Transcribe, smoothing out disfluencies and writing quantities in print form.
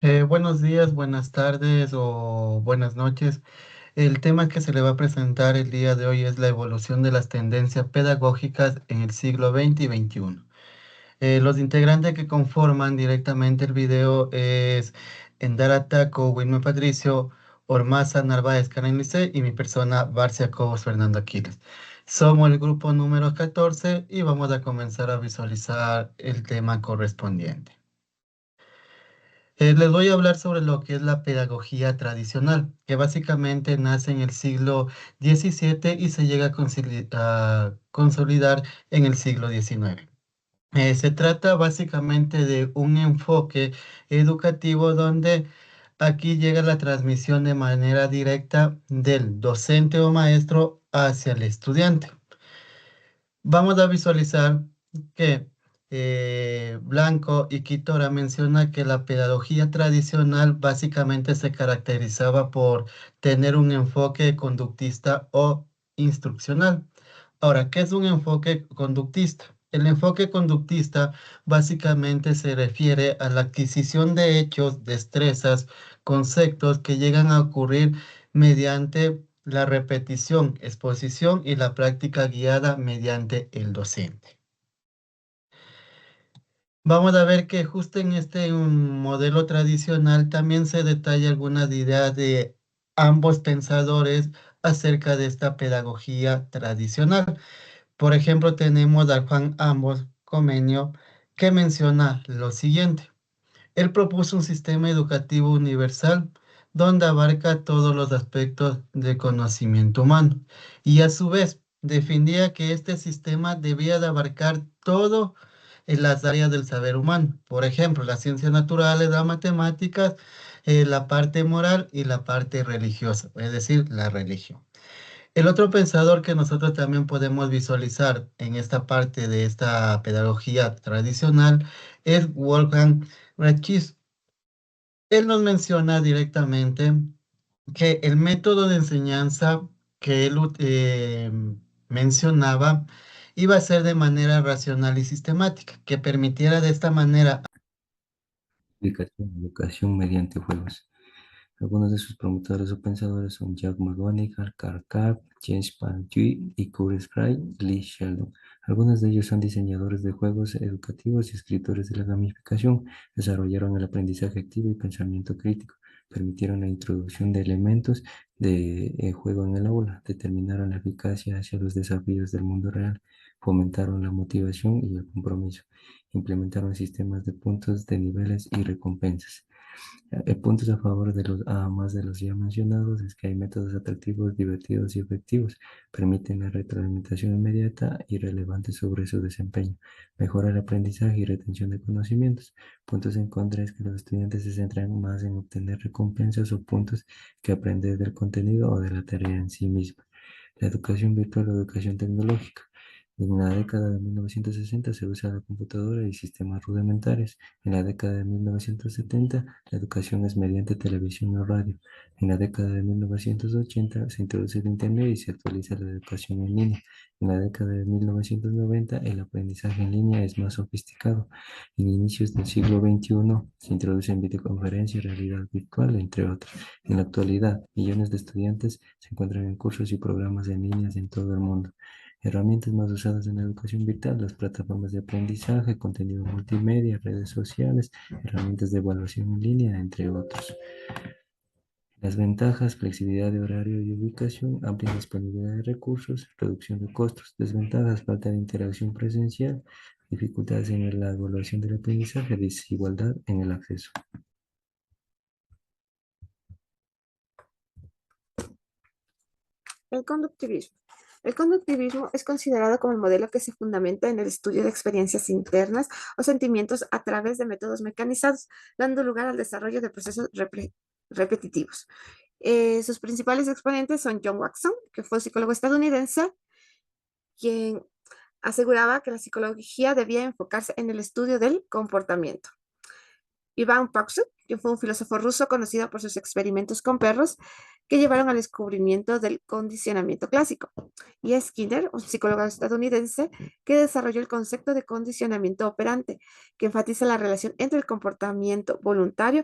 Buenos días, buenas tardes o buenas noches. El tema que se le va a presentar el día de hoy es la evolución de las tendencias pedagógicas en el siglo XX y XXI. Los integrantes que conforman directamente el video es Endara Taco, Wilmer Patricio, Ormaza Narváez Karen Lice y mi persona Barcia Cobos Fernando Aquiles. Somos el grupo número 14 y vamos a comenzar a visualizar el tema correspondiente. Les voy a hablar sobre lo que es la pedagogía tradicional, que básicamente nace en el siglo XVII y se llega a consolidar en el siglo XIX. Se trata básicamente de un enfoque educativo donde aquí llega la transmisión de manera directa del docente o maestro hacia el estudiante. Vamos a visualizar que Blanco y Quitora menciona que la pedagogía tradicional básicamente se caracterizaba por tener un enfoque conductista o instruccional. Ahora, ¿qué es un enfoque conductista? El enfoque conductista básicamente se refiere a la adquisición de hechos, destrezas, conceptos que llegan a ocurrir mediante la repetición, exposición y la práctica guiada mediante el docente. Vamos a ver que justo en este modelo tradicional también se detalla algunas ideas de ambos pensadores acerca de esta pedagogía tradicional. Por ejemplo, tenemos a Juan Ambos Comenio que menciona lo siguiente. Él propuso un sistema educativo universal donde abarca todos los aspectos del conocimiento humano y a su vez defendía que este sistema debía de abarcar todo en las áreas del saber humano, por ejemplo, las ciencias naturales, las matemáticas, la parte moral y la parte religiosa, es decir, la religión. El otro pensador que nosotros también podemos visualizar en esta parte de esta pedagogía tradicional es Wolfgang Reich. Él nos menciona directamente que el método de enseñanza que él mencionaba iba a ser de manera racional y sistemática, que permitiera de esta manera. Educación mediante juegos. Algunos de sus promotores o pensadores son Jack McGonigal, Karl Karp, James Panui y Kurt Fry, Lee Sheldon. Algunos de ellos son diseñadores de juegos educativos y escritores de la gamificación. Desarrollaron el aprendizaje activo y pensamiento crítico. Permitieron la introducción de elementos de juego en el aula. Determinaron la eficacia hacia los desafíos del mundo real. Fomentaron la motivación y el compromiso. Implementaron sistemas de puntos, de niveles y recompensas. Puntos a favor de más de los ya mencionados es que hay métodos atractivos, divertidos y efectivos. Permiten la retroalimentación inmediata y relevante sobre su desempeño. Mejora el aprendizaje y retención de conocimientos. Puntos en contra es que los estudiantes se centran más en obtener recompensas o puntos que aprender del contenido o de la tarea en sí misma. La educación virtual o educación tecnológica. En la década de 1960 se usa la computadora y sistemas rudimentarios. En la década de 1970 la educación es mediante televisión o radio. En la década de 1980 se introduce el Internet y se actualiza la educación en línea. En la década de 1990 el aprendizaje en línea es más sofisticado. En inicios del siglo XXI se introducen videoconferencias, realidad virtual, entre otros. En la actualidad, millones de estudiantes se encuentran en cursos y programas en línea en todo el mundo. Herramientas más usadas en la educación virtual, las plataformas de aprendizaje, contenido multimedia, redes sociales, herramientas de evaluación en línea, entre otros. Las ventajas, flexibilidad de horario y ubicación, amplia disponibilidad de recursos, reducción de costos. Desventajas, falta de interacción presencial, dificultades en la evaluación del aprendizaje, desigualdad en el acceso. El conductivismo. El conductivismo es considerado como el modelo que se fundamenta en el estudio de experiencias internas o sentimientos a través de métodos mecanizados, dando lugar al desarrollo de procesos repetitivos. Sus principales exponentes son John Watson, que fue un psicólogo estadounidense, quien aseguraba que la psicología debía enfocarse en el estudio del comportamiento. Iván Paxuk, quien fue un filósofo ruso conocido por sus experimentos con perros que llevaron al descubrimiento del condicionamiento clásico. Y Skinner, un psicólogo estadounidense que desarrolló el concepto de condicionamiento operante, que enfatiza la relación entre el comportamiento voluntario